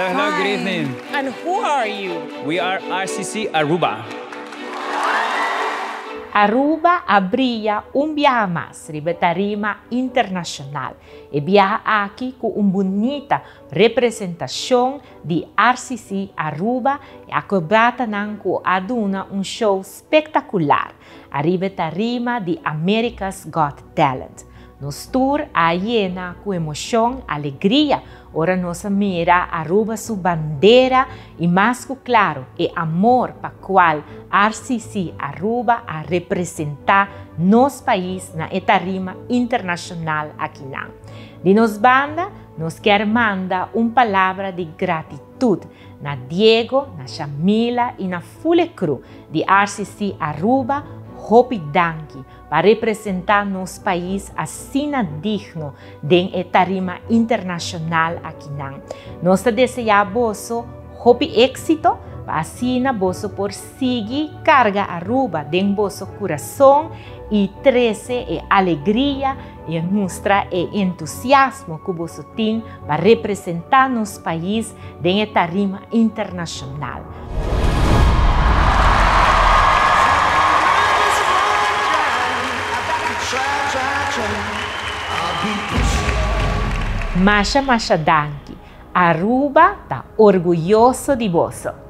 Hello, good evening. And who are you? We are RCC Aruba. Aruba abria viaje mais riba tarima internacional e viaja aqui com uma bonita representação de RCC Aruba e acabata com aduna show espetacular arriba tarima de America's Got Talent. Nos tour a llena com emoção, alegria, ora nossa mira Aruba sua bandeira e mais claro é amor para qual RCC Aruba a representar nosso país na etarima internacional aqui lá. De nos banda, nos quer mandar palavra de gratitude na Diego, na Chamila e na Fule Cru de RCC Aruba. Hopi danki para representar nosso país assim digno de etarima internacional aqui não. Nós desejamos hopi êxito para assim você por seguir carga Aruba de vosso coração e trazer alegria e mostrar entusiasmo que você tem para representar nosso país de etarima internacional. Masha danki, Aruba está orgulhoso de você.